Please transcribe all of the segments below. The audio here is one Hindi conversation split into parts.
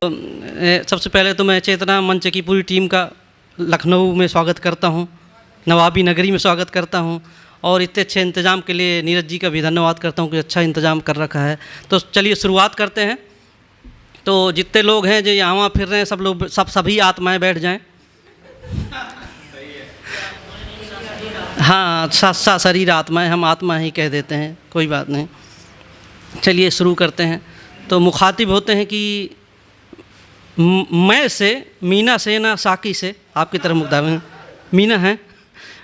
सबसे पहले तो मैं चेतना मंच की पूरी टीम का लखनऊ में स्वागत करता हूं, नवाबी नगरी में स्वागत करता हूं और इतने अच्छे इंतज़ाम के लिए नीरज जी का भी धन्यवाद करता हूं कि अच्छा इंतज़ाम कर रखा है। तो चलिए शुरुआत करते हैं। तो जितने लोग हैं जो यहाँ वहाँ फिर रहे हैं, सब लोग सभी आत्माएं बैठ जाएं। हाँ, शरीर आत्माएं, हम आत्मा ही कह देते हैं, कोई बात नहीं। चलिए शुरू करते हैं। तो मुखातिब होते हैं कि मैं से, मीना से ना साकी से, आपकी तरफ मुखातिब मीना है,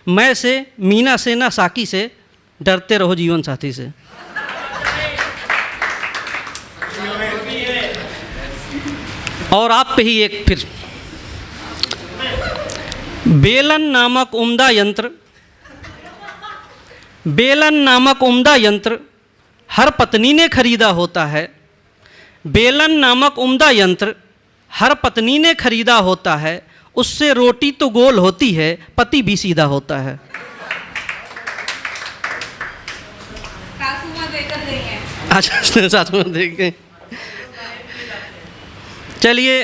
मैं से, मीना से ना साकी से, डरते रहो जीवन साथी से। और आप पे ही एक फिर, बेलन नामक उम्दा यंत्र, बेलन नामक उम्दा यंत्र हर पत्नी ने खरीदा होता है। बेलन नामक उम्दा यंत्र हर पत्नी ने खरीदा होता है, उससे रोटी तो गोल होती है, पति भी सीधा होता है। अच्छा, सासू माँ देख गए। चलिए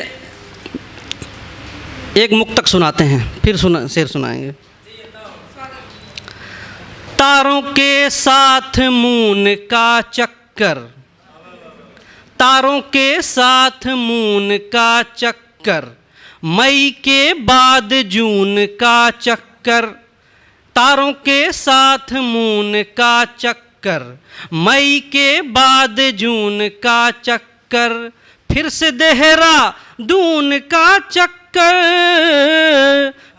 एक मुक्तक सुनाते हैं, फिर शेर सुनाएंगे। तारों के साथ मून का चक्कर, तारों के साथ मून का चक्कर, मई के बाद जून का चक्कर। तारों के साथ मून का चक्कर, मई के बाद जून का चक्कर, फिर से देहरादून का चक्कर,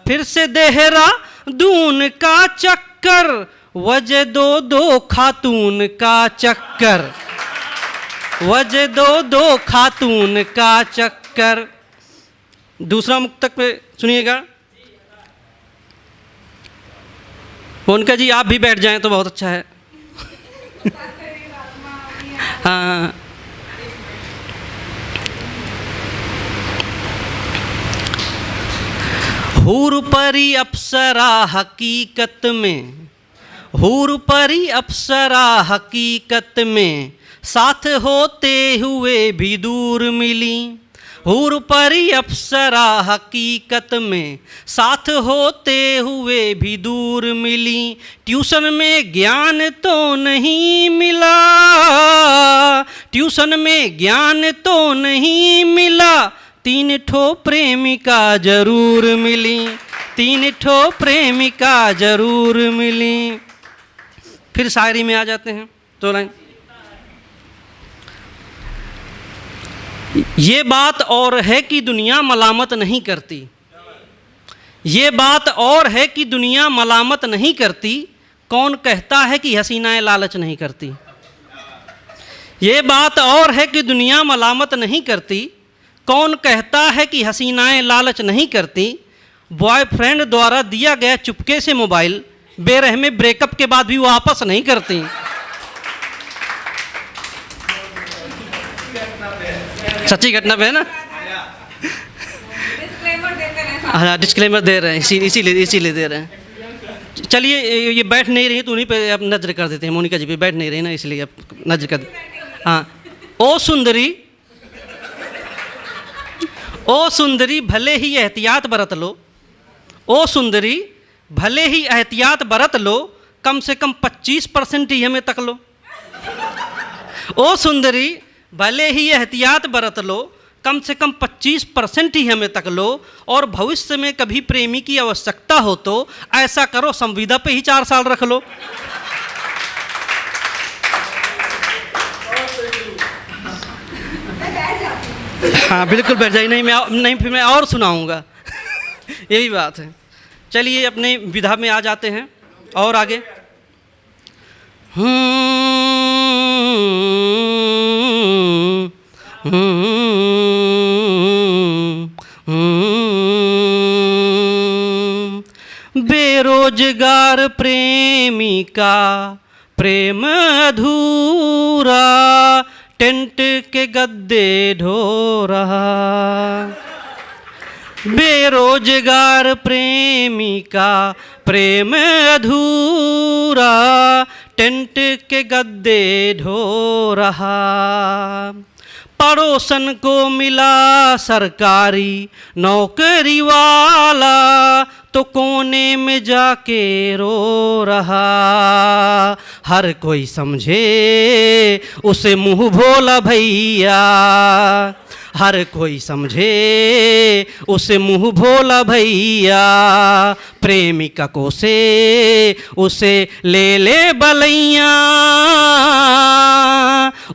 फिर से देहरादून का चक्कर, वजह दो खातून का चक्कर, वजह दो खातून का चक्कर। दूसरा मुक्तक पे सुनिएगा। मोनिका जी आप भी बैठ जाएं तो बहुत अच्छा है। हाँ, हूर परी अप्सरा हकीकत में, हूर परी अप्सरा हकीकत में, साथ होते हुए भी दूर मिली। हूर परी अप्सरा हकीकत में, साथ होते हुए भी दूर मिली। ट्यूशन में ज्ञान तो नहीं मिला, ट्यूशन में ज्ञान तो नहीं मिला, तीन ठो प्रेमिका जरूर मिली, तीन ठो प्रेमिका जरूर मिली। फिर शायरी में आ जाते हैं। तो लाइन, ये बात और है कि दुनिया मलामत नहीं करती, ये बात और है कि दुनिया मलामत नहीं करती, कौन कहता है कि हसीनाएं लालच नहीं करती। ये बात और है कि दुनिया मलामत नहीं करती, कौन कहता है कि हसीनाएं लालच नहीं करती। बॉयफ्रेंड द्वारा दिया गया चुपके से मोबाइल, बेरहमी ब्रेकअप के बाद भी वो वापस नहीं करती। सच्ची घटना पे है ना। हाँ, डिस्क्लेमर दे रहे हैं, इसीलिए दे रहे हैं। चलिए ये बैठ नहीं रही तो उन्हीं पे अब नजर कर देते हैं। मोनिका जी भी बैठ नहीं रही ना, इसलिए अब नजर कर। हाँ, ओ सुंदरी, ओ सुंदरी भले ही एहतियात बरत लो, ओ सुंदरी भले ही एहतियात बरत लो, कम से कम 25% ही हमें तक लो। ओ सुंदरी भले ही एहतियात बरत लो, कम से कम 25% ही हमें तक लो, और भविष्य में कभी प्रेमी की आवश्यकता हो तो ऐसा करो संविदा पे ही 4 साल रख लो। हाँ बिल्कुल बैठ जाइए। नहीं फिर मैं और सुनाऊंगा। ये भी बात है। चलिए अपने विधा में आ जाते हैं और आगे। बेरोजगार प्रेमी का प्रेम अधूरा, टेंट के गद्दे ढो रहा। बेरोजगार प्रेमी का प्रेम अधूरा, टेंट के गद्दे ढो रहा। पड़ोसन को मिला सरकारी नौकरी वाला, तो कोने में जाके रो रहा। हर कोई समझे उसे मुंह भोला भैया, हर कोई समझे उसे मुंह भोला भैया। प्रेमिका को से उसे ले ले बलैया,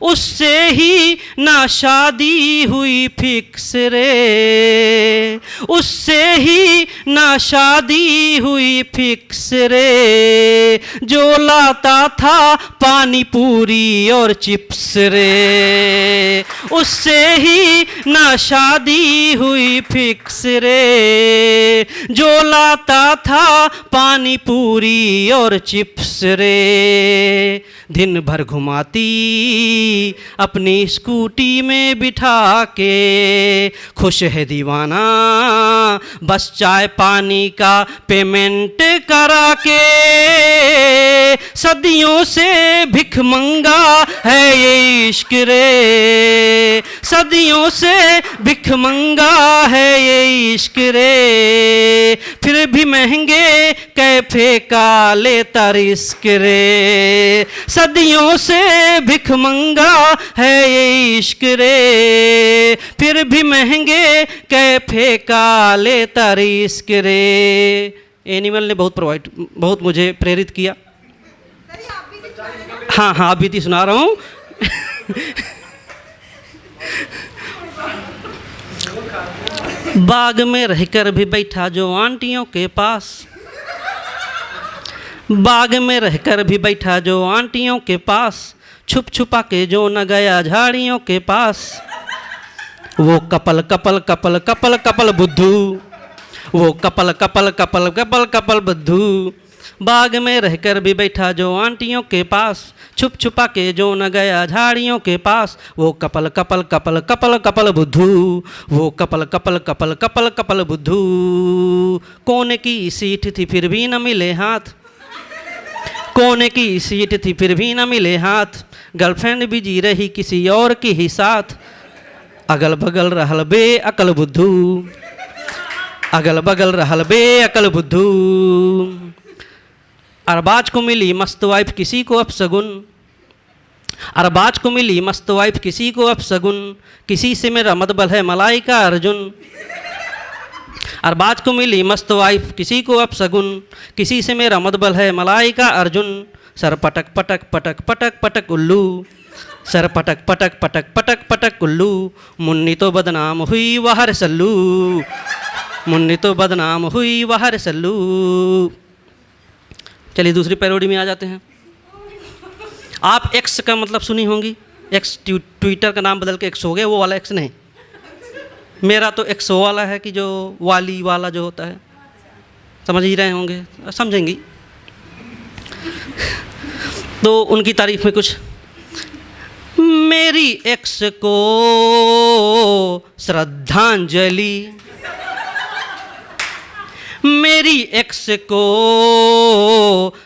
उससे ही ना शादी हुई फिक्स रे, उससे ही ना शादी हुई फिक्स रे। जो लाता था पानी पूरी और चिप्स रे, उससे ही ना शादी हुई फिक्स रे। जो लाता था पानी पूरी और चिप्स रे। दिन भर घुमाती अपनी स्कूटी में बिठा के, खुश है दीवाना बस चाय पानी का पेमेंट करा के। सदियों से भिख मंगा है ये इश्क रे, सदियों से भिख मंगा है ये इश्क रे। फिर भी महंगे कैफे का लेता रिस्क रे, सदियों से भिख मंगा है ये इश्क रे। फिर भी महंगे कैफे का लेता रिस्क रे। एनिमल ने बहुत मुझे प्रेरित किया। हाँ हाँ, बीती सुना रहा हूँ। बाग में रहकर भी बैठा जो आंटियों के पास, बाग में रहकर भी बैठा जो आंटियों के पास, छुप छुपा के जो न गया झाड़ियों के पास। वो couple couple couple couple couple बुद्धू, वो couple couple couple couple couple बुद्धू। बाग में रहकर भी बैठा जो आंटियों के पास, छुप छुपा के जो न गया झाड़ियों के पास। वो couple couple couple couple couple बुद्धू, वो couple couple couple couple couple बुद्धू। कोने की सीट थी फिर भी न मिले हाथ, कोने की सीट थी फिर भी न मिले हाथ। गर्लफ्रेंड भी जी रही किसी और के ही साथ। अगल बगल रहल बे अकल बुद्धू, अगल बगल रहल बे अकल बुद्धू। अरबाज को मिली मस्त वाइफ किसी को अपशगुन, अरबाज को मिली मस्त वाइफ किसी को अपशगुन। किसी से मेरा मतबल है मलाइका अर्जुन। अरबाज को मिली मस्त वाइफ किसी को अपशगुन, किसी से मेरा मतबल है मलाइका अर्जुन। सर पटक पटक पटक पटक पटक उल्लू, सर पटक पटक पटक पटक पटक उल्लू। मुन्नी तो बदनाम हुई वहर सल्लू, मुन्नी तो बदनाम हुई वहर सल्लू। चलिए दूसरी पैरोडी में आ जाते हैं। आप एक्स का मतलब सुनी होंगी, एक्स ट्विटर का नाम बदल के एक्स हो गया, वो वाला एक्स नहीं। मेरा तो एक्स वाला है कि जो वाली वाला जो होता है, समझ ही रहे होंगे, समझेंगी। तो उनकी तारीफ में कुछ, मेरी एक्स को श्रद्धांजलि, मेरी एक्स को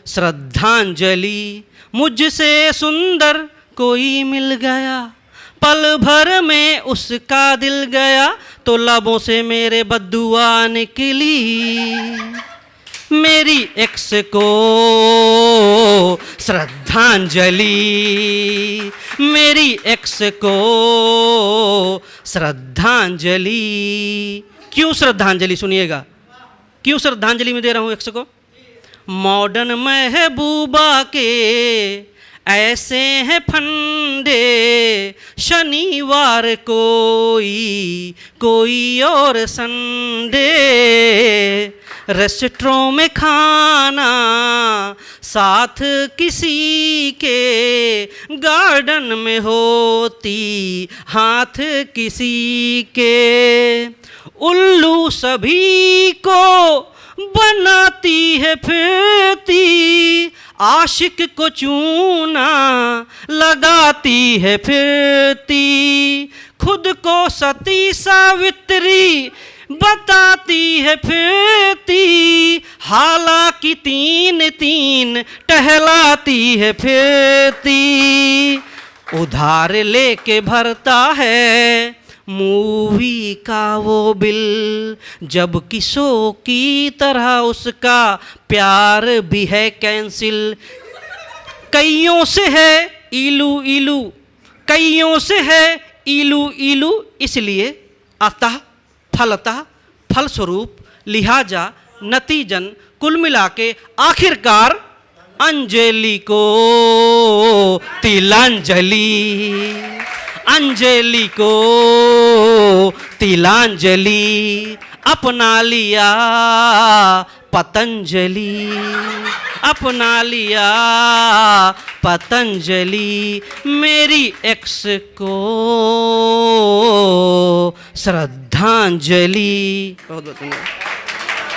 श्रद्धांजलि। मुझसे सुंदर कोई मिल गया, पल भर में उसका दिल गया, तो लबों से मेरे बद्दुआ निकली। मेरी एक्स को श्रद्धांजलि, मेरी एक्स को श्रद्धांजलि। क्यों श्रद्धांजलि, सुनिएगा क्यों श्रद्धांजलि में दे रहा हूँ एक्स को। मॉडर्न महबूबा के ऐसे हैं फंडे, शनिवार कोई और संडे। रेस्टोरों में खाना साथ किसी के, गार्डन में होती हाथ किसी के। उल्लू सभी को बनाती है फिरती, आशिक को चूना लगाती है फिरती। खुद को सती सावित्री बताती है फिरती, हालांकि तीन तीन टहलाती है फिरती। उधार लेके भरता है मूवी का वो बिल, जब किसों की तरह उसका प्यार भी है कैंसिल। कईयों से है इलू इलू, कईयों से है इलू इलू, इसलिए अतः फलतः फलस्वरूप लिहाजा नतीजन कुल मिला के आखिरकार अंजलि को तिलांजलि, अंजलि को तिलांजलि, अपना लिया पतंजलि, अपना लिया पतंजलि, मेरी एक्स को श्रद्धांजलि। बहुत बहुत धन्यवाद।